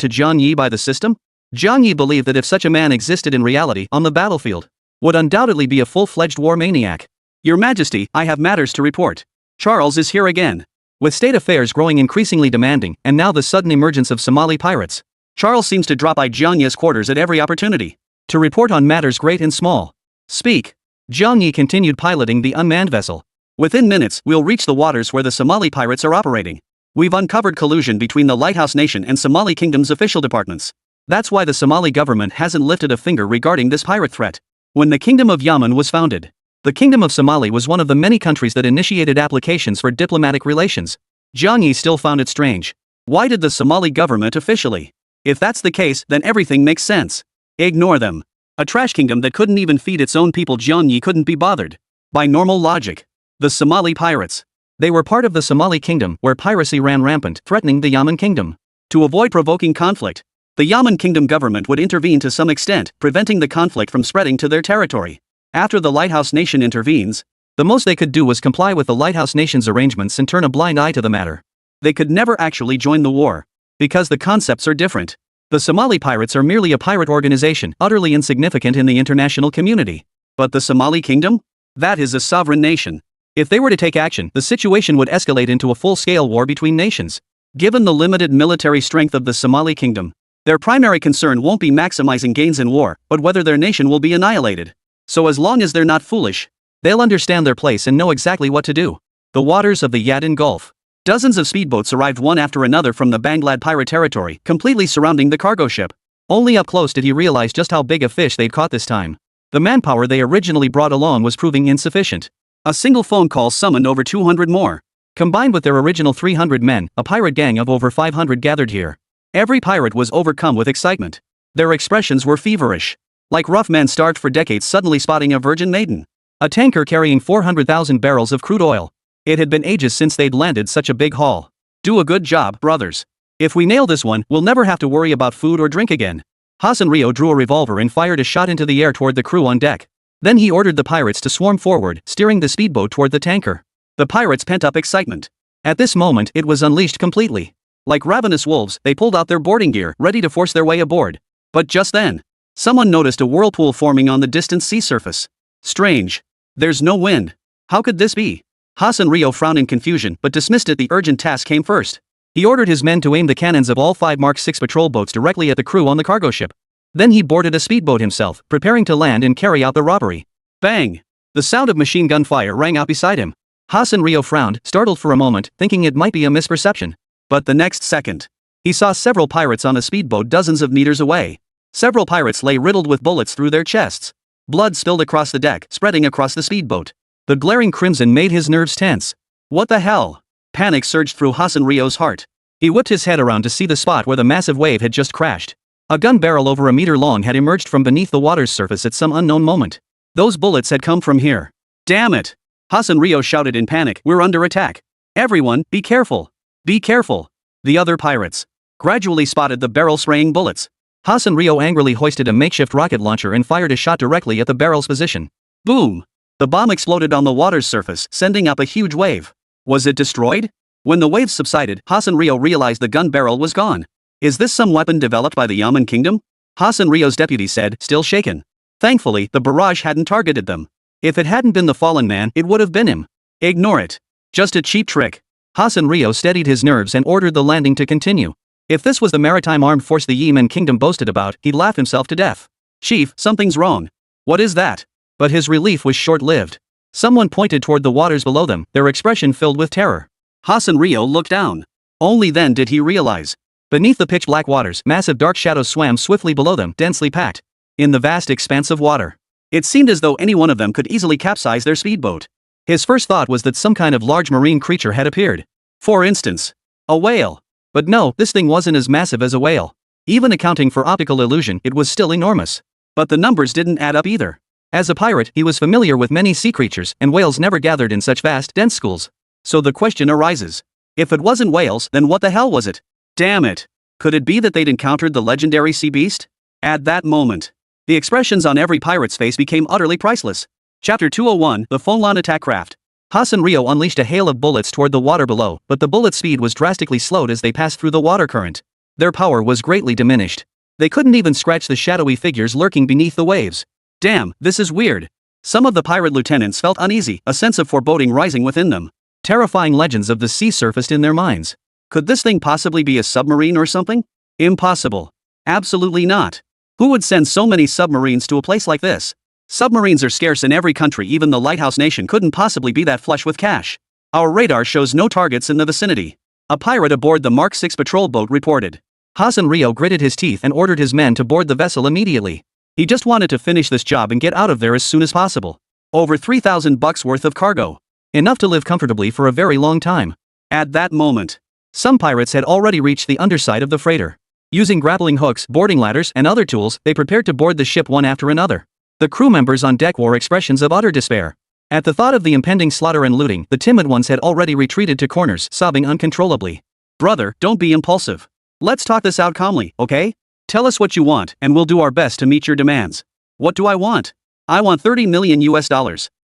to Jiang Yi by the system? Jiang Yi believed that if such a man existed in reality on the battlefield, would undoubtedly be a full-fledged war maniac. Your Majesty, I have matters to report. Charles is here again. With state affairs growing increasingly demanding, and now the sudden emergence of Somali pirates, Charles seems to drop by Jiang Yi's quarters at every opportunity to report on matters great and small. Speak. Jiang Yi continued piloting the unmanned vessel. Within minutes, we'll reach the waters where the Somali pirates are operating. We've uncovered collusion between the Lighthouse Nation and Somali Kingdom's official departments. That's why the Somali government hasn't lifted a finger regarding this pirate threat. When the Kingdom of Yemen was founded, the Kingdom of Somali was one of the many countries that initiated applications for diplomatic relations. Jiang Yi still found it strange. Why did the Somali government officially? If that's the case, then everything makes sense. Ignore them. A trash kingdom that couldn't even feed its own people. Jiang Yi couldn't be bothered. By normal logic, the Somali pirates. They were part of the Somali Kingdom where piracy ran rampant, threatening the Yemen Kingdom. To avoid provoking conflict, the Yemen Kingdom government would intervene to some extent, preventing the conflict from spreading to their territory. After the Lighthouse Nation intervenes, the most they could do was comply with the Lighthouse Nation's arrangements and turn a blind eye to the matter. They could never actually join the war, because the concepts are different. The Somali pirates are merely a pirate organization, utterly insignificant in the international community. But the Somali Kingdom? That is a sovereign nation. If they were to take action, the situation would escalate into a full-scale war between nations. Given the limited military strength of the Somali Kingdom, their primary concern won't be maximizing gains in war, but whether their nation will be annihilated. So as long as they're not foolish, they'll understand their place and know exactly what to do. The waters of the Aden Gulf. Dozens of speedboats arrived one after another from the Banglad pirate territory, completely surrounding the cargo ship. Only up close did he realize just how big a fish they'd caught this time. The manpower they originally brought along was proving insufficient. A single phone call summoned over 200 more. Combined with their original 300 men, a pirate gang of over 500 gathered here. Every pirate was overcome with excitement. Their expressions were feverish. Like rough men starved for decades suddenly spotting a virgin maiden. A tanker carrying 400,000 barrels of crude oil. It had been ages since they'd landed such a big haul. Do a good job, brothers. If we nail this one, we'll never have to worry about food or drink again. Hassan Rio drew a revolver and fired a shot into the air toward the crew on deck. Then he ordered the pirates to swarm forward, steering the speedboat toward the tanker. The pirates pent up excitement. At this moment, it was unleashed completely. Like ravenous wolves, they pulled out their boarding gear, ready to force their way aboard. But just then, someone noticed a whirlpool forming on the distant sea surface. Strange. There's no wind. How could this be? Hassan Rio frowned in confusion but dismissed it. The urgent task came first. He ordered his men to aim the cannons of all 5 Mark VI patrol boats directly at the crew on the cargo ship. Then he boarded a speedboat himself, preparing to land and carry out the robbery. Bang! The sound of machine gun fire rang out beside him. Hassan Rio frowned, startled for a moment, thinking it might be a misperception. But the next second, he saw several pirates on a speedboat dozens of meters away. Several pirates lay riddled with bullets through their chests. Blood spilled across the deck, spreading across the speedboat. The glaring crimson made his nerves tense. What the hell? Panic surged through Hassan Rio's heart. He whipped his head around to see the spot where the massive wave had just crashed. A gun barrel over a meter long had emerged from beneath the water's surface at some unknown moment. Those bullets had come from here. Damn it! Hassan Rio shouted in panic. We're under attack. Everyone, be careful. Be careful. The other pirates gradually spotted the barrel spraying bullets. Hassan Rio angrily hoisted a makeshift rocket launcher and fired a shot directly at the barrel's position. Boom! The bomb exploded on the water's surface, sending up a huge wave. Was it destroyed? When the waves subsided, Hassan Rio realized the gun barrel was gone. Is this some weapon developed by the Yemen Kingdom? Hassan Rio's deputy said, still shaken. Thankfully, the barrage hadn't targeted them. If it hadn't been the fallen man, it would have been him. Ignore it. Just a cheap trick. Hassan Rio steadied his nerves and ordered the landing to continue. If this was the maritime armed force the Yemen Kingdom boasted about, he'd laugh himself to death. Chief, something's wrong. What is that? But his relief was short-lived. Someone pointed toward the waters below them, their expression filled with terror. Hassan Rio looked down. Only then did he realize. Beneath the pitch-black waters, massive dark shadows swam swiftly below them, densely packed. In the vast expanse of water. It seemed as though any one of them could easily capsize their speedboat. His first thought was that some kind of large marine creature had appeared. For instance, a whale. But no, this thing wasn't as massive as a whale. Even accounting for optical illusion, it was still enormous. But the numbers didn't add up either. As a pirate, he was familiar with many sea creatures, and whales never gathered in such vast, dense schools. So the question arises. If it wasn't whales, then what the hell was it? Damn it. Could it be that they'd encountered the legendary sea beast? At that moment, the expressions on every pirate's face became utterly priceless. Chapter 201, The Fonlan Attack Craft. Hassan Rio unleashed a hail of bullets toward the water below, but the bullet's speed was drastically slowed as they passed through the water current. Their power was greatly diminished. They couldn't even scratch the shadowy figures lurking beneath the waves. Damn, this is weird. Some of the pirate lieutenants felt uneasy, a sense of foreboding rising within them. Terrifying legends of the sea surfaced in their minds. Could this thing possibly be a submarine or something? Impossible. Absolutely not. Who would send so many submarines to a place like this? Submarines are scarce in every country. Even the lighthouse nation couldn't possibly be that flush with cash. Our radar shows no targets in the vicinity. A pirate aboard the Mark 6 patrol boat reported. Hassan Rio gritted his teeth and ordered his men to board the vessel immediately. He just wanted to finish this job and get out of there as soon as possible. Over $3,000 worth of cargo. Enough to live comfortably for a very long time. At that moment, some pirates had already reached the underside of the freighter. Using grappling hooks, boarding ladders, and other tools, they prepared to board the ship one after another. The crew members on deck wore expressions of utter despair. At the thought of the impending slaughter and looting, the timid ones had already retreated to corners, sobbing uncontrollably. Brother, don't be impulsive. Let's talk this out calmly, okay? Tell us what you want, and we'll do our best to meet your demands. What do I want? I want $30 million.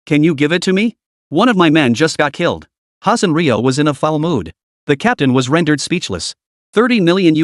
Can you give it to me? One of my men just got killed. Hassan Rio was in a foul mood. The captain was rendered speechless. $30 million.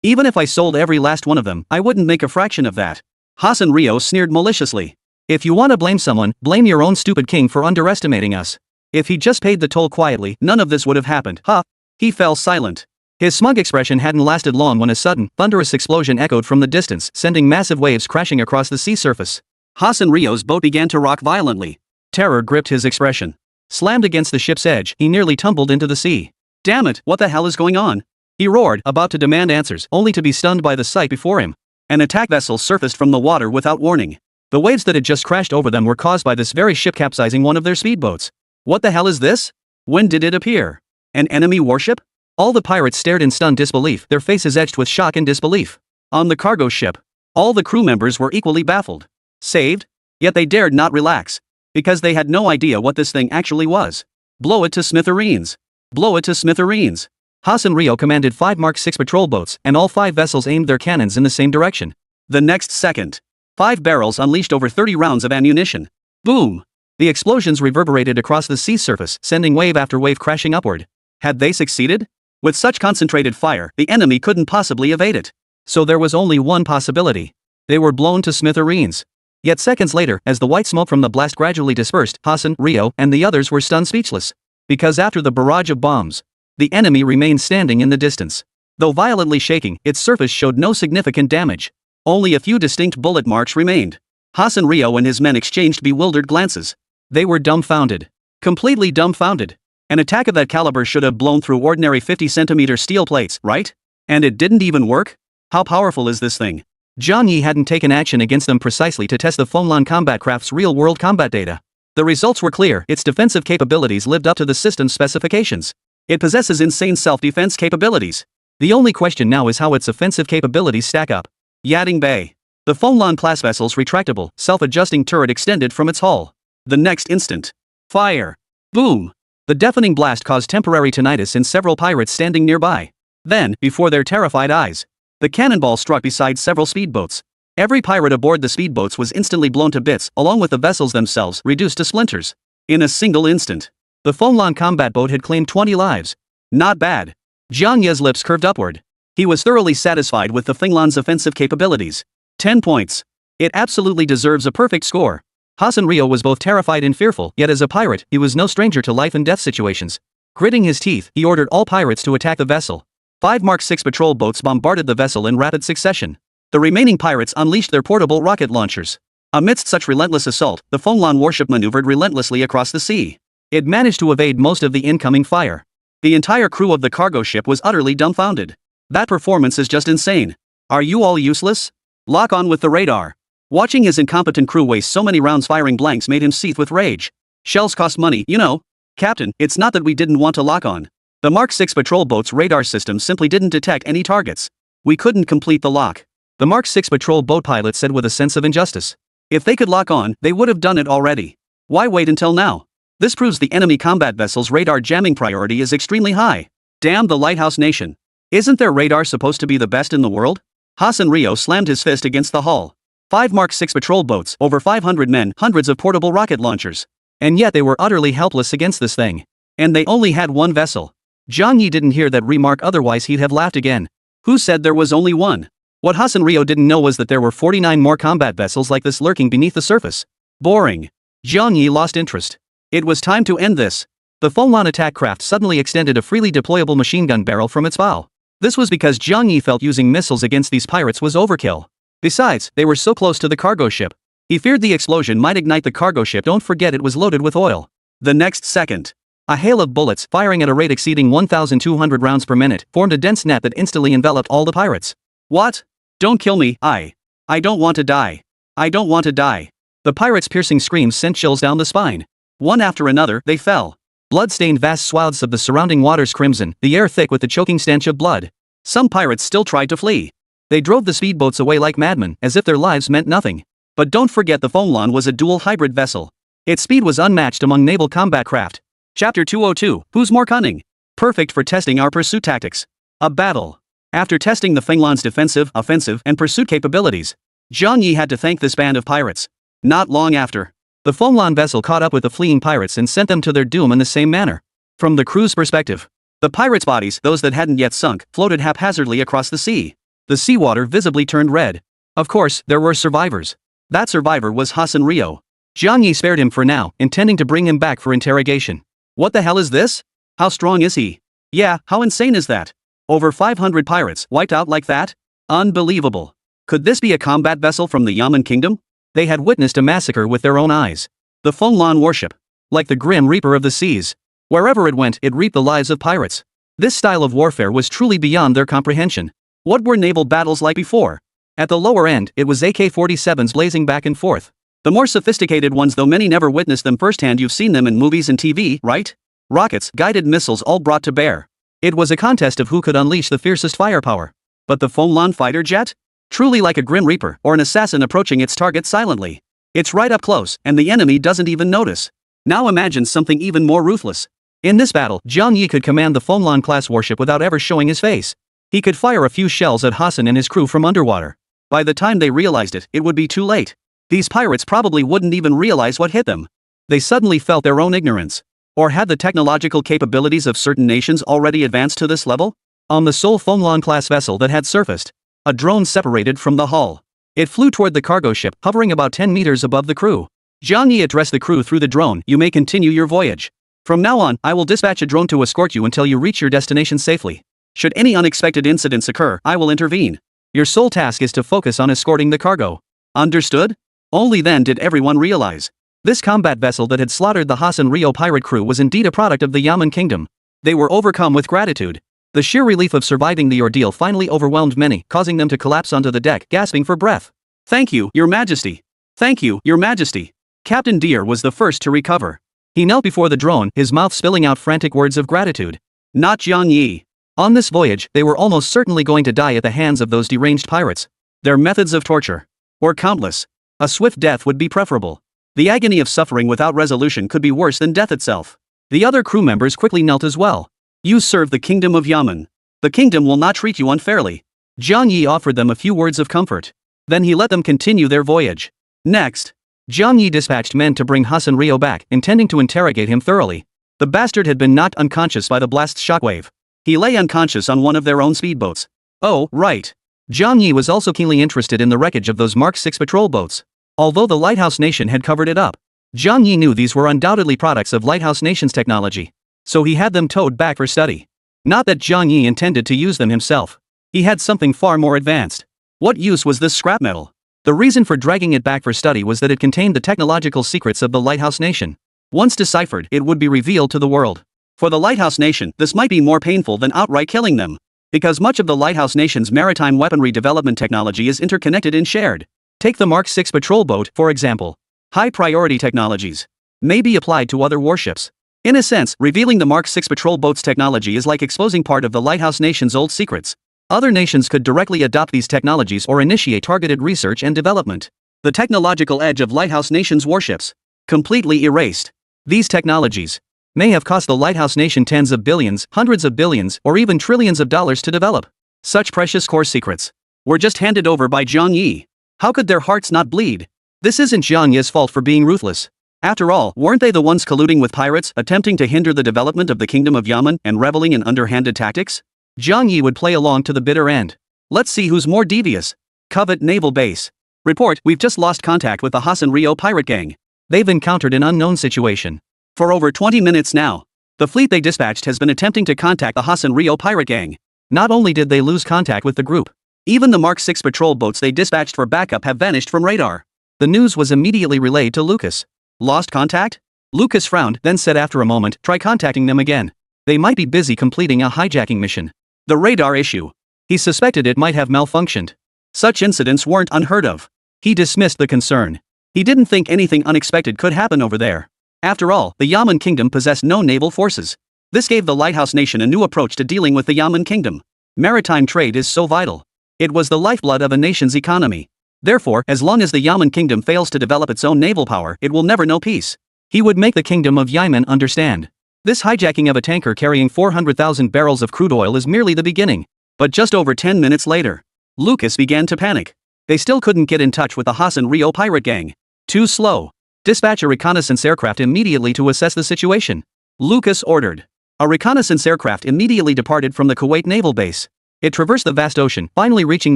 Even if I sold every last one of them, I wouldn't make a fraction of that. Hassan Rio sneered maliciously. If you want to blame someone, blame your own stupid king for underestimating us. If he just paid the toll quietly, none of this would have happened. Huh? He fell silent. His smug expression hadn't lasted long when a sudden, thunderous explosion echoed from the distance, sending massive waves crashing across the sea surface. Hassan Rio's boat began to rock violently. Terror gripped his expression. Slammed against the ship's edge, he nearly tumbled into the sea. Damn it, what the hell is going on? He roared, about to demand answers, only to be stunned by the sight before him. An attack vessel surfaced from the water without warning. The waves that had just crashed over them were caused by this very ship capsizing one of their speedboats. What the hell is this? When did it appear? An enemy warship? All the pirates stared in stunned disbelief, their faces etched with shock and disbelief. On the cargo ship, all the crew members were equally baffled. Saved? Yet they dared not relax. Because they had no idea what this thing actually was. Blow it to smithereens. Blow it to smithereens. Hassan Rio commanded 5 Mark 6 patrol boats, and all 5 vessels aimed their cannons in the same direction. The next second, 5 barrels unleashed over 30 rounds of ammunition. Boom! The explosions reverberated across the sea surface, sending wave after wave crashing upward. Had they succeeded? With such concentrated fire, the enemy couldn't possibly evade it. So there was only one possibility. They were blown to smithereens. Yet seconds later, as the white smoke from the blast gradually dispersed, Hassan, Rio, and the others were stunned speechless. Because after the barrage of bombs, the enemy remained standing in the distance. Though violently shaking, its surface showed no significant damage. Only a few distinct bullet marks remained. Hassan Rio and his men exchanged bewildered glances. They were dumbfounded. Completely dumbfounded. An attack of that caliber should have blown through ordinary 50-centimeter steel plates, right? And it didn't even work? How powerful is this thing? Zhang Yi hadn't taken action against them precisely to test the Fenglan combat craft's real-world combat data. The results were clear, its defensive capabilities lived up to the system's specifications. It possesses insane self-defense capabilities. The only question now is how its offensive capabilities stack up. Yading Bay. The Fenglan-class vessel's retractable, self-adjusting turret extended from its hull. The next instant. Fire. Boom. The deafening blast caused temporary tinnitus in several pirates standing nearby. Then, before their terrified eyes, the cannonball struck beside several speedboats. Every pirate aboard the speedboats was instantly blown to bits, along with the vessels themselves reduced to splinters. In a single instant, the Fenglan combat boat had claimed 20 lives. Not bad. Jiang Ye's lips curved upward. He was thoroughly satisfied with the Fenglan's offensive capabilities. 10 points. It absolutely deserves a perfect score. Hassan Rio was both terrified and fearful, yet as a pirate, he was no stranger to life and death situations. Gritting his teeth, he ordered all pirates to attack the vessel. 5 Mark 6 patrol boats bombarded the vessel in rapid succession. The remaining pirates unleashed their portable rocket launchers. Amidst such relentless assault, the Fenglan warship maneuvered relentlessly across the sea. It managed to evade most of the incoming fire. The entire crew of the cargo ship was utterly dumbfounded. That performance is just insane. Are you all useless? Lock on with the radar. Watching his incompetent crew waste so many rounds firing blanks made him seethe with rage. Shells cost money, you know. Captain, it's not that we didn't want to lock on. The Mark 6 patrol boat's radar system simply didn't detect any targets. We couldn't complete the lock. The Mark 6 patrol boat pilot said with a sense of injustice. If they could lock on, they would have done it already. Why wait until now? This proves the enemy combat vessel's radar jamming priority is extremely high. Damn the lighthouse nation. Isn't their radar supposed to be the best in the world? Hassan Rio slammed his fist against the hull. 5 Mark 6 patrol boats, over 500 men, hundreds of portable rocket launchers. And yet they were utterly helpless against this thing. And they only had one vessel. Zhang Yi didn't hear that remark, otherwise he'd have laughed again. Who said there was only one? What Hassan Rio didn't know was that there were 49 more combat vessels like this lurking beneath the surface. Boring. Jiang Yi lost interest. It was time to end this. The Fenglan attack craft suddenly extended a freely deployable machine gun barrel from its bow. This was because Jiang Yi felt using missiles against these pirates was overkill. Besides, they were so close to the cargo ship. He feared the explosion might ignite the cargo ship. Don't forget it was loaded with oil. The next second, a hail of bullets, firing at a rate exceeding 1,200 rounds per minute, formed a dense net that instantly enveloped all the pirates. What? Don't kill me, I don't want to die. I don't want to die. The pirates' piercing screams sent chills down the spine. One after another, they fell. Blood stained vast swaths of the surrounding waters crimson, the air thick with the choking stench of blood. Some pirates still tried to flee. They drove the speedboats away like madmen, as if their lives meant nothing. But don't forget the Fenglan was a dual hybrid vessel. Its speed was unmatched among naval combat craft. Chapter 202, Who's More Cunning? Perfect for testing our pursuit tactics. A battle. After testing the Fenglan's defensive, offensive, and pursuit capabilities, Jiang Yi had to thank this band of pirates. Not long after, the Fenglan vessel caught up with the fleeing pirates and sent them to their doom in the same manner. From the crew's perspective, the pirates' bodies, those that hadn't yet sunk, floated haphazardly across the sea. The seawater visibly turned red. Of course, there were survivors. That survivor was Hassan Rio. Jiang Yi spared him for now, intending to bring him back for interrogation. What the hell is this? How strong is he? Yeah, how insane is that? Over 500 pirates wiped out like that? Unbelievable. Could this be a combat vessel from the Yamen Kingdom? They had witnessed a massacre with their own eyes. The Fenglan warship. Like the grim reaper of the seas. Wherever it went, it reaped the lives of pirates. This style of warfare was truly beyond their comprehension. What were naval battles like before? At the lower end, it was AK-47s blazing back and forth. The more sophisticated ones, though many never witnessed them firsthand, you've seen them in movies and TV, right? Rockets, guided missiles, all brought to bear. It was a contest of who could unleash the fiercest firepower. But the Fenglan fighter jet? Truly like a grim reaper or an assassin approaching its target silently. It's right up close, and the enemy doesn't even notice. Now imagine something even more ruthless. In this battle, Jiang Yi could command the Fenglan-class warship without ever showing his face. He could fire a few shells at Hassan and his crew from underwater. By the time they realized it, it would be too late. These pirates probably wouldn't even realize what hit them. They suddenly felt their own ignorance. Or had the technological capabilities of certain nations already advanced to this level? On the sole Fenglan-class vessel that had surfaced, a drone separated from the hull. It flew toward the cargo ship, hovering about 10 meters above the crew. Jiang Yi addressed the crew through the drone. You may continue your voyage. From now on, I will dispatch a drone to escort you until you reach your destination safely. Should any unexpected incidents occur, I will intervene. Your sole task is to focus on escorting the cargo. Understood? Only then did everyone realize. This combat vessel that had slaughtered the Hassan Rio pirate crew was indeed a product of the Yamen Kingdom. They were overcome with gratitude. The sheer relief of surviving the ordeal finally overwhelmed many, causing them to collapse onto the deck, gasping for breath. Thank you, Your Majesty. Thank you, Your Majesty. Captain Deer was the first to recover. He knelt before the drone, his mouth spilling out frantic words of gratitude. Not Jiang Yi. On this voyage, they were almost certainly going to die at the hands of those deranged pirates. Their methods of torture were countless. A swift death would be preferable. The agony of suffering without resolution could be worse than death itself. The other crew members quickly knelt as well. You serve the kingdom of Yamen. The kingdom will not treat you unfairly. Jiang Yi offered them a few words of comfort. Then he let them continue their voyage. Next, Jiang Yi dispatched men to bring Hassan Rio back, intending to interrogate him thoroughly. The bastard had been knocked unconscious by the blast's shockwave. He lay unconscious on one of their own speedboats. Oh, right. Jiang Yi was also keenly interested in the wreckage of those Mark VI patrol boats. Although the Lighthouse Nation had covered it up, Jiang Yi knew these were undoubtedly products of Lighthouse Nation's technology. So he had them towed back for study. Not that Jiang Yi intended to use them himself. He had something far more advanced. What use was this scrap metal? The reason for dragging it back for study was that it contained the technological secrets of the Lighthouse Nation. Once deciphered, it would be revealed to the world. For the Lighthouse Nation, this might be more painful than outright killing them. Because much of the Lighthouse Nation's maritime weaponry development technology is interconnected and shared. Take the Mark VI patrol boat, for example. High-priority technologies may be applied to other warships. In a sense, revealing the Mark VI patrol boat's technology is like exposing part of the Lighthouse Nation's old secrets. Other nations could directly adopt these technologies or initiate targeted research and development. The technological edge of Lighthouse Nation's warships completely erased. These technologies may have cost the Lighthouse Nation tens of billions, hundreds of billions, or even trillions of dollars to develop. Such precious core secrets were just handed over by Jiang Yi. How could their hearts not bleed? This isn't Jiang Yi's fault for being ruthless. After all, weren't they the ones colluding with pirates, attempting to hinder the development of the Kingdom of Yamen and reveling in underhanded tactics? Jiang Yi would play along to the bitter end. Let's see who's more devious. Covet Naval Base. Report, we've just lost contact with the Hassan Rio pirate gang. They've encountered an unknown situation. For over 20 minutes now, the fleet they dispatched has been attempting to contact the Hassan Rio pirate gang. Not only did they lose contact with the group, even the Mark 6 patrol boats they dispatched for backup have vanished from radar. The news was immediately relayed to Lucas. Lost contact? Lucas frowned, then said after a moment, try contacting them again. They might be busy completing a hijacking mission. The radar issue. He suspected it might have malfunctioned. Such incidents weren't unheard of. He dismissed the concern. He didn't think anything unexpected could happen over there. After all, the Yaman Kingdom possessed no naval forces. This gave the Lighthouse Nation a new approach to dealing with the Yaman Kingdom. Maritime trade is so vital. It was the lifeblood of a nation's economy. Therefore, as long as the Yaman Kingdom fails to develop its own naval power, it will never know peace. He would make the Kingdom of Yemen understand. This hijacking of a tanker carrying 400,000 barrels of crude oil is merely the beginning. But just over 10 minutes later, Lucas began to panic. They still couldn't get in touch with the Hassan Rio pirate gang. Too slow. Dispatch a reconnaissance aircraft immediately to assess the situation. Lucas ordered. A reconnaissance aircraft immediately departed from the Kuwait naval base. It traversed the vast ocean, finally reaching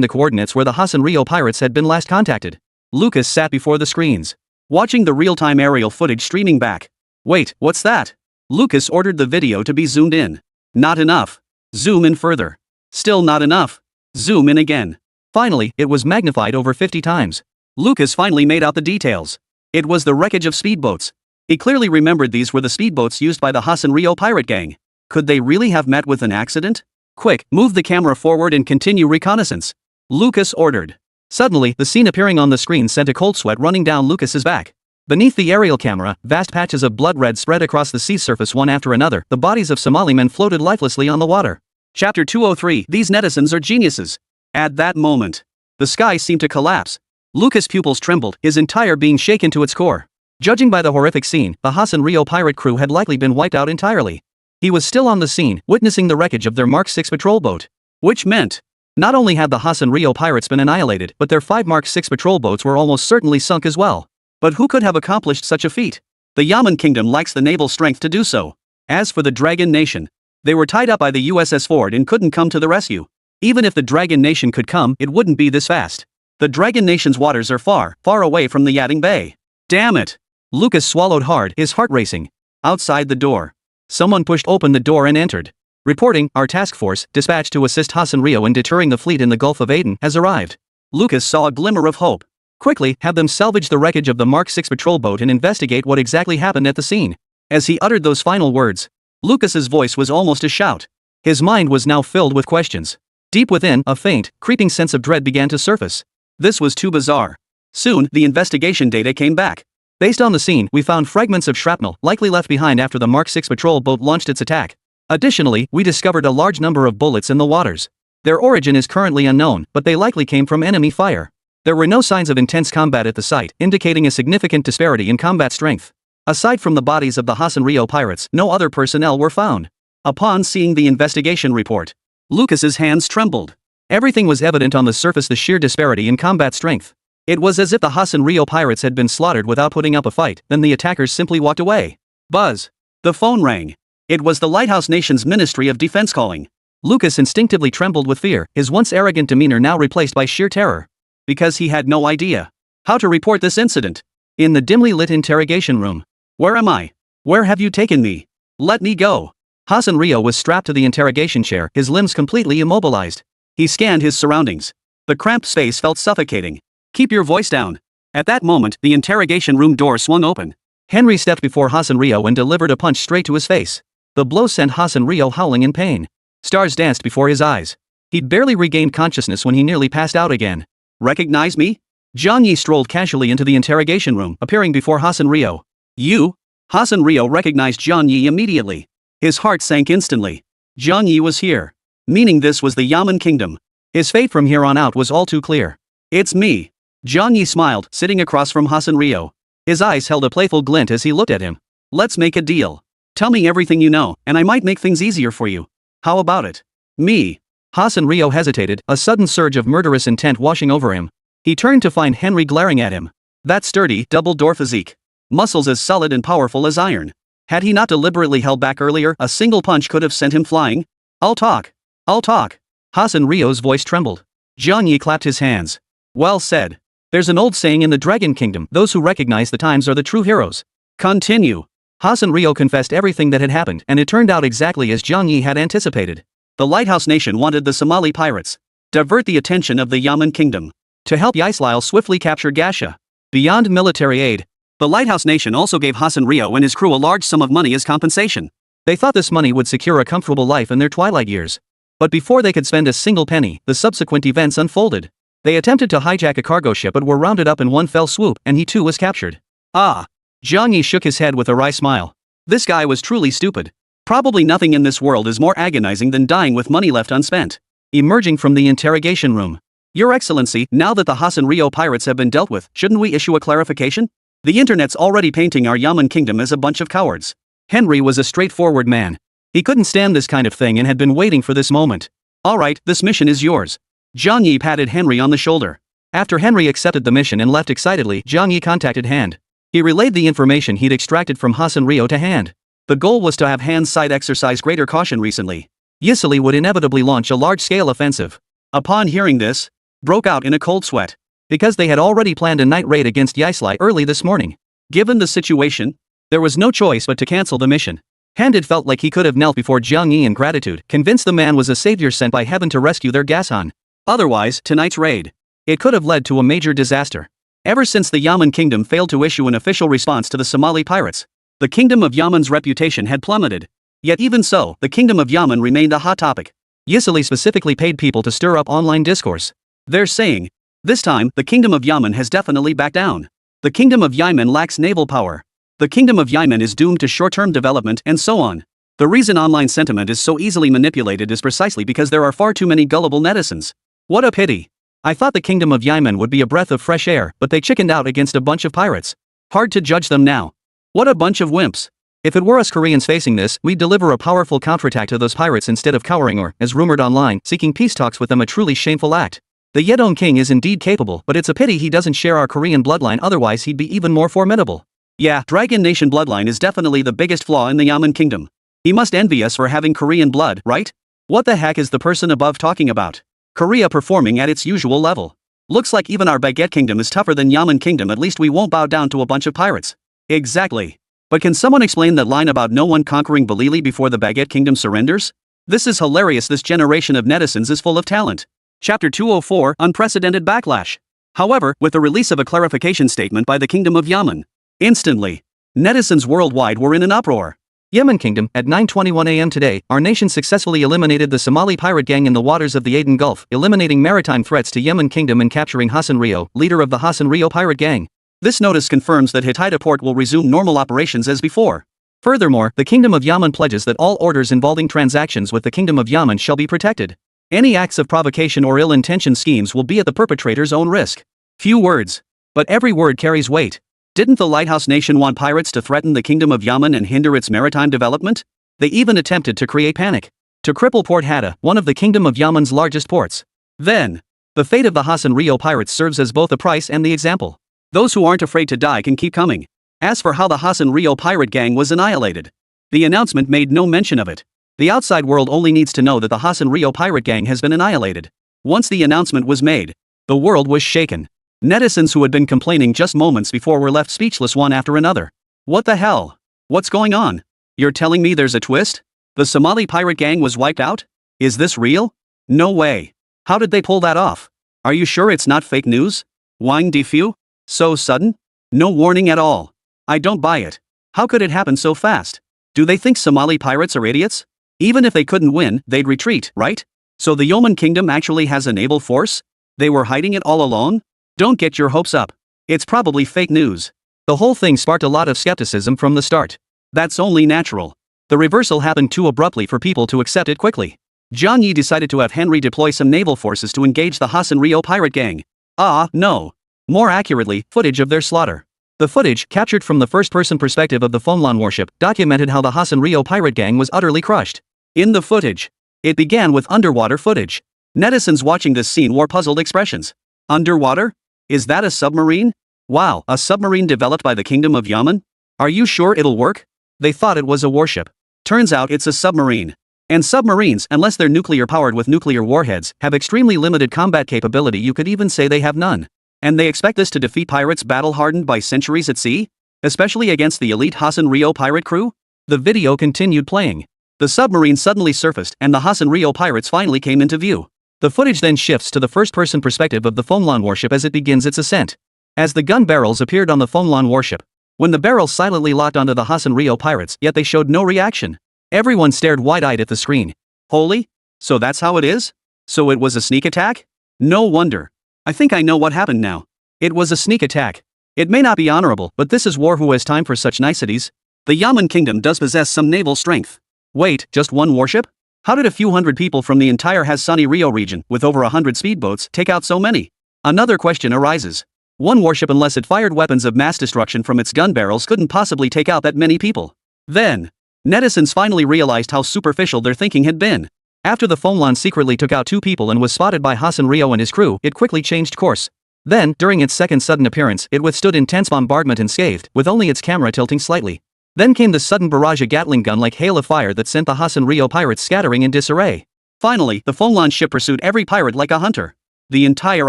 the coordinates where the Hassan Rio pirates had been last contacted. Lucas sat before the screens, watching the real-time aerial footage streaming back. Wait, what's that? Lucas ordered the video to be zoomed in. Not enough. Zoom in further. Still not enough. Zoom in again. Finally, it was magnified over 50 times. Lucas finally made out the details. It was the wreckage of speedboats. He clearly remembered these were the speedboats used by the Hassan Rio pirate gang. Could they really have met with an accident? Quick, move the camera forward and continue reconnaissance. Lucas ordered. Suddenly, the scene appearing on the screen sent a cold sweat running down Lucas's back. Beneath the aerial camera, vast patches of blood red spread across the sea surface one after another. The bodies of Somali men floated lifelessly on the water. Chapter 203. These netizens are geniuses. At that moment, the sky seemed to collapse. Lucas' pupils trembled, his entire being shaken to its core. Judging by the horrific scene, the Hassan Rio pirate crew had likely been wiped out entirely. He was still on the scene, witnessing the wreckage of their Mark 6 patrol boat. Which meant, not only had the Hassan Rio pirates been annihilated, but their 5 Mark 6 patrol boats were almost certainly sunk as well. But who could have accomplished such a feat? The Yaman Kingdom lacks the naval strength to do so. As for the Dragon Nation, they were tied up by the USS Ford and couldn't come to the rescue. Even if the Dragon Nation could come, it wouldn't be this fast. The Dragon Nation's waters are far, far away from the Yading Bay. Damn it! Lucas swallowed hard, his heart racing. Outside the door, someone pushed open the door and entered. Reporting, our task force, dispatched to assist Hassan Rio in deterring the fleet in the Gulf of Aden, has arrived. Lucas saw a glimmer of hope. Quickly, have them salvage the wreckage of the Mark 6 patrol boat and investigate what exactly happened at the scene. As he uttered those final words, Lucas's voice was almost a shout. His mind was now filled with questions. Deep within, a faint, creeping sense of dread began to surface. This was too bizarre. Soon, the investigation data came back. Based on the scene, we found fragments of shrapnel, likely left behind after the Mark 6 patrol boat launched its attack. Additionally, we discovered a large number of bullets in the waters. Their origin is currently unknown, but they likely came from enemy fire. There were no signs of intense combat at the site, indicating a significant disparity in combat strength. Aside from the bodies of the Hassan Rio pirates, no other personnel were found. Upon seeing the investigation report, Lucas's hands trembled. Everything was evident on the surface: the sheer disparity in combat strength. It was as if the Hassan Rio pirates had been slaughtered without putting up a fight, then the attackers simply walked away. Buzz. The phone rang. It was the Lighthouse Nation's Ministry of Defense calling. Lucas instinctively trembled with fear, his once arrogant demeanor now replaced by sheer terror. Because he had no idea how to report this incident. In the dimly lit interrogation room. Where am I? Where have you taken me? Let me go. Hassan Rio was strapped to the interrogation chair, his limbs completely immobilized. He scanned his surroundings. The cramped space felt suffocating. Keep your voice down. At that moment, the interrogation room door swung open. Henry stepped before Hassan Rio and delivered a punch straight to his face. The blow sent Hassan Rio howling in pain. Stars danced before his eyes. He'd barely regained consciousness when he nearly passed out again. Recognize me? Jiang Yi strolled casually into the interrogation room, appearing before Hassan Rio. You? Hassan Rio recognized Jiang Yi immediately. His heart sank instantly. Jiang Yi was here. Meaning this was the Yaman Kingdom. His fate from here on out was all too clear. It's me. Jiang Yi smiled, sitting across from Hassan Rio. His eyes held a playful glint as he looked at him. Let's make a deal. Tell me everything you know, and I might make things easier for you. How about it? Me. Hassan Rio hesitated, a sudden surge of murderous intent washing over him. He turned to find Henry glaring at him. That sturdy, double-door physique. Muscles as solid and powerful as iron. Had he not deliberately held back earlier, a single punch could have sent him flying. I'll talk. I'll talk. Hasan Rio's voice trembled. Jiang Yi clapped his hands. Well said. There's an old saying in the Dragon Kingdom, those who recognize the times are the true heroes. Continue. Hasan Rio confessed everything that had happened, and it turned out exactly as Jiang Yi had anticipated. The Lighthouse Nation wanted the Somali pirates divert the attention of the Yaman Kingdom to help Yisrael swiftly capture Gasha. Beyond military aid, the Lighthouse Nation also gave Hasan Rio and his crew a large sum of money as compensation. They thought this money would secure a comfortable life in their twilight years. But before they could spend a single penny, the subsequent events unfolded. They attempted to hijack a cargo ship but were rounded up in one fell swoop, and he too was captured. Ah! Jiang Yi shook his head with a wry smile. This guy was truly stupid. Probably nothing in this world is more agonizing than dying with money left unspent. Emerging from the interrogation room. Your Excellency, now that the Hasan Rio pirates have been dealt with, shouldn't we issue a clarification? The internet's already painting our Yaman Kingdom as a bunch of cowards. Henry was a straightforward man. He couldn't stand this kind of thing and had been waiting for this moment. Alright, this mission is yours. Jiang Yi patted Henry on the shoulder. After Henry accepted the mission and left excitedly, Jiang Yi contacted Hand. He relayed the information he'd extracted from Hasan Rio to Hand. The goal was to have Hand's side exercise greater caution recently. Yisrael would inevitably launch a large-scale offensive. Upon hearing this, broke out in a cold sweat. Because they had already planned a night raid against Yisrael early this morning. Given the situation, there was no choice but to cancel the mission. Hand had felt like he could have knelt before Jiang Yi in gratitude, convinced the man was a savior sent by heaven to rescue their Gashan. Otherwise, tonight's raid, it could have led to a major disaster. Ever since the Yaman Kingdom failed to issue an official response to the Somali pirates, the Kingdom of Yaman's reputation had plummeted. Yet even so, the Kingdom of Yaman remained a hot topic. Yisrael specifically paid people to stir up online discourse. They're saying, this time, the Kingdom of Yaman has definitely backed down. The Kingdom of Yaman lacks naval power. The Kingdom of Yaman is doomed to short-term development, and so on. The reason online sentiment is so easily manipulated is precisely because there are far too many gullible netizens. What a pity. I thought the Kingdom of Yaman would be a breath of fresh air, but they chickened out against a bunch of pirates. Hard to judge them now. What a bunch of wimps. If it were us Koreans facing this, we'd deliver a powerful counterattack to those pirates instead of cowering or, as rumored online, seeking peace talks with them, a truly shameful act. The Yedong King is indeed capable, but it's a pity he doesn't share our Korean bloodline, otherwise he'd be even more formidable. Yeah, Dragon Nation bloodline is definitely the biggest flaw in the Yaman Kingdom. He must envy us for having Korean blood, right? What the heck is the person above talking about? Korea performing at its usual level. Looks like even our Baguette Kingdom is tougher than Yaman Kingdom, at least we won't bow down to a bunch of pirates. Exactly. But can someone explain that line about no one conquering Balili before the Baguette Kingdom surrenders? This is hilarious. This generation of netizens is full of talent. Chapter 204, Unprecedented Backlash. However, with the release of a clarification statement by the Kingdom of Yaman, instantly, netizens worldwide were in an uproar. Yaman Kingdom, at 9:21 a.m. today, our nation successfully eliminated the Somali pirate gang in the waters of the Aden Gulf, eliminating maritime threats to Yaman Kingdom and capturing Hasan Rio, leader of the Hasan Rio pirate gang. This notice confirms that Hitaita port will resume normal operations as before. Furthermore, the Kingdom of Yaman pledges that all orders involving transactions with the Kingdom of Yaman shall be protected. Any acts of provocation or ill-intentioned schemes will be at the perpetrator's own risk. Few words. But every word carries weight. Didn't the Lighthouse Nation want pirates to threaten the Kingdom of Yaman and hinder its maritime development? They even attempted to create panic. To cripple Port Hatta, one of the Kingdom of Yaman's largest ports. Then, the fate of the Hasan Rio pirates serves as both the price and the example. Those who aren't afraid to die can keep coming. As for how the Hasan Rio pirate gang was annihilated, the announcement made no mention of it. The outside world only needs to know that the Hasan Rio pirate gang has been annihilated. Once the announcement was made, the world was shaken. Netizens who had been complaining just moments before were left speechless one after another. What the hell? What's going on? You're telling me there's a twist? The Somali pirate gang was wiped out? Is this real? No way. How did they pull that off? Are you sure it's not fake news? Wang Defu? So sudden? No warning at all. I don't buy it. How could it happen so fast? Do they think Somali pirates are idiots? Even if they couldn't win, they'd retreat, right? So the Yaman Kingdom actually has a naval force? They were hiding it all along? Don't get your hopes up. It's probably fake news. The whole thing sparked a lot of skepticism from the start. That's only natural. The reversal happened too abruptly for people to accept it quickly. Jiang Yi decided to have Henry deploy some naval forces to engage the Hasan Rio pirate gang. No. More accurately, footage of their slaughter. The footage, captured from the first-person perspective of the Fonlan warship, documented how the Hasan Rio pirate gang was utterly crushed. In the footage, it began with underwater footage. Netizens watching this scene wore puzzled expressions. Underwater? Is that a submarine? Wow, a submarine developed by the Kingdom of Yaman? Are you sure it'll work? They thought it was a warship. Turns out it's a submarine. And submarines, unless they're nuclear-powered with nuclear warheads, have extremely limited combat capability. You could even say they have none. And they expect this to defeat pirates battle-hardened by centuries at sea? Especially against the elite Hassan Rio pirate crew? The video continued playing. The submarine suddenly surfaced, and the Hassan Rio pirates finally came into view. The footage then shifts to the first-person perspective of the Fonlan warship as it begins its ascent. As the gun barrels appeared on the Fonlan warship, when the barrels silently locked onto the Hassan Rio pirates, yet they showed no reaction. Everyone stared wide-eyed at the screen. Holy? So that's how it is? So it was a sneak attack? No wonder. I think I know what happened now. It was a sneak attack. It may not be honorable, but this is war. Who has time for such niceties? The Yaman Kingdom does possess some naval strength. Wait, just one warship? How did a few hundred people from the entire Hassani Rio region, with over 100 speedboats, take out so many? Another question arises. One warship, unless it fired weapons of mass destruction from its gun barrels, couldn't possibly take out that many people. Then, netizens finally realized how superficial their thinking had been. After the Fonlan secretly took out 2 people and was spotted by Hassan Rio and his crew, it quickly changed course. Then, during its second sudden appearance, it withstood intense bombardment unscathed, with only its camera tilting slightly. Then came the sudden barrage of Gatling gun like hail of fire that sent the Hassan Rio pirates scattering in disarray. Finally, the Fonlan ship pursued every pirate like a hunter. The entire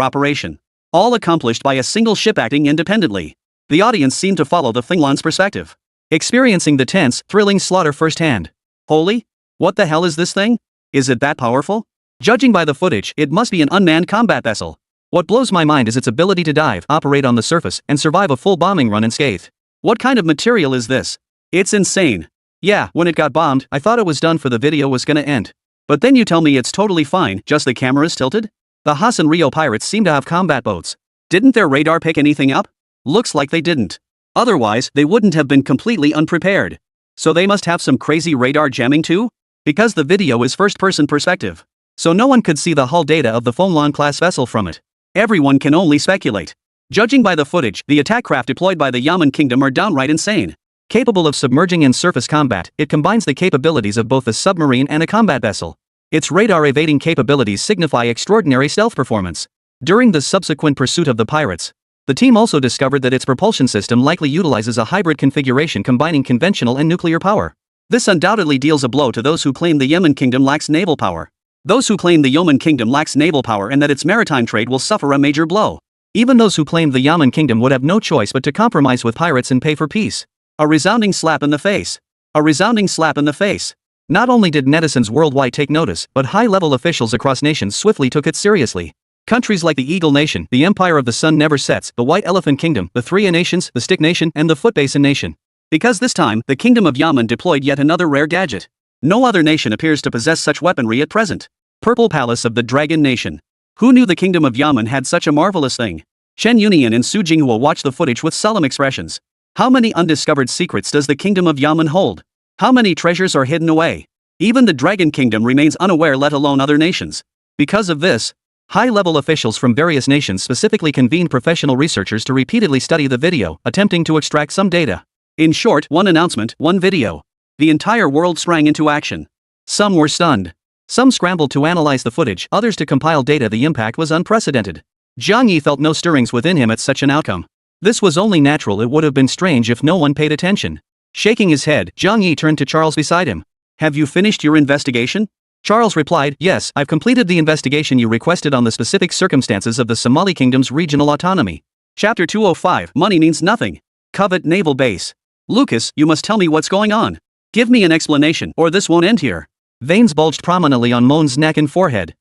operation, all accomplished by a single ship acting independently. The audience seemed to follow the Fonlan's perspective, experiencing the tense, thrilling slaughter firsthand. Holy? What the hell is this thing? Is it that powerful? Judging by the footage, it must be an unmanned combat vessel. What blows my mind is its ability to dive, operate on the surface, and survive a full bombing run unscathed. What kind of material is this? It's insane. Yeah, when it got bombed, I thought it was done, for the video was gonna end. But then you tell me it's totally fine, just the camera's tilted? The Hassan Rio pirates seem to have combat boats. Didn't their radar pick anything up? Looks like they didn't. Otherwise, they wouldn't have been completely unprepared. So they must have some crazy radar jamming too? Because the video is first-person perspective. So no one could see the hull data of the Fonlan-class vessel from it. Everyone can only speculate. Judging by the footage, the attack craft deployed by the Yaman Kingdom are downright insane. Capable of submerging in surface combat, it combines the capabilities of both a submarine and a combat vessel. Its radar-evading capabilities signify extraordinary stealth performance. During the subsequent pursuit of the pirates, the team also discovered that its propulsion system likely utilizes a hybrid configuration combining conventional and nuclear power. This undoubtedly deals a blow to those who claim the Yaman Kingdom lacks naval power. Those who claim the Yaman Kingdom lacks naval power and that its maritime trade will suffer a major blow. Even those who claim the Yaman Kingdom would have no choice but to compromise with pirates and pay for peace. A resounding slap in the face. A resounding slap in the face. Not only did netizens worldwide take notice, but high-level officials across nations swiftly took it seriously. Countries like the Eagle Nation, the Empire of the Sun Never Sets, the White Elephant Kingdom, the Three Nations, the Stick Nation, and the Footbasin Nation. Because this time, the Kingdom of Yaman deployed yet another rare gadget. No other nation appears to possess such weaponry at present. Purple Palace of the Dragon Nation. Who knew the Kingdom of Yaman had such a marvelous thing? Chen Yunian and Su Jinghua watched the footage with solemn expressions. How many undiscovered secrets does the Kingdom of Yaman hold? How many treasures are hidden away? Even the Dragon Kingdom remains unaware, let alone other nations. Because of this, high-level officials from various nations specifically convened professional researchers to repeatedly study the video, attempting to extract some data. In short, one announcement, one video. The entire world sprang into action. Some were stunned. Some scrambled to analyze the footage, others to compile data. The impact was unprecedented. Zhang Yi felt no stirrings within him at such an outcome. This was only natural. It would have been strange if no one paid attention. Shaking his head, Zhang Yi turned to Charles beside him. Have you finished your investigation? Charles replied, yes, I've completed the investigation you requested on the specific circumstances of the Somali Kingdom's regional autonomy. Chapter 205, Money Means Nothing. Covet Naval Base. Lucas, you must tell me what's going on. Give me an explanation, or this won't end here. Veins bulged prominently on Moan's neck and forehead.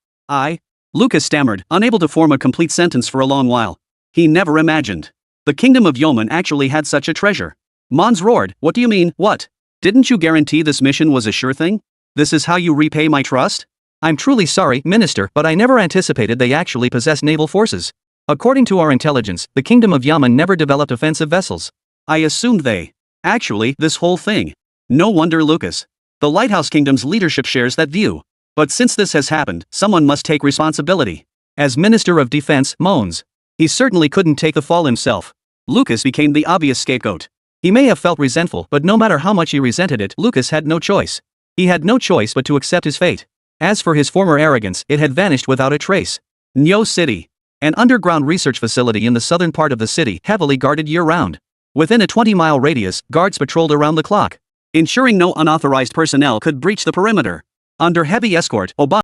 Lucas stammered, unable to form a complete sentence for a long while. He never imagined the Kingdom of Yaman actually had such a treasure. Mons roared, what do you mean, what? Didn't you guarantee this mission was a sure thing? This is how you repay my trust? I'm truly sorry, Minister, but I never anticipated they actually possess naval forces. According to our intelligence, the Kingdom of Yaman never developed offensive vessels. I assumed they. Actually, this whole thing. No wonder, Lucas. The Lighthouse Kingdom's leadership shares that view. But since this has happened, someone must take responsibility. As Minister of Defense, Moans. He certainly couldn't take the fall himself. Lucas became the obvious scapegoat. He may have felt resentful, but no matter how much he resented it, Lucas had no choice. He had no choice but to accept his fate. As for his former arrogance, it had vanished without a trace. Nyo City. An underground research facility in the southern part of the city, heavily guarded year-round. Within a 20-mile radius, guards patrolled around the clock, ensuring no unauthorized personnel could breach the perimeter. Under heavy escort, Obama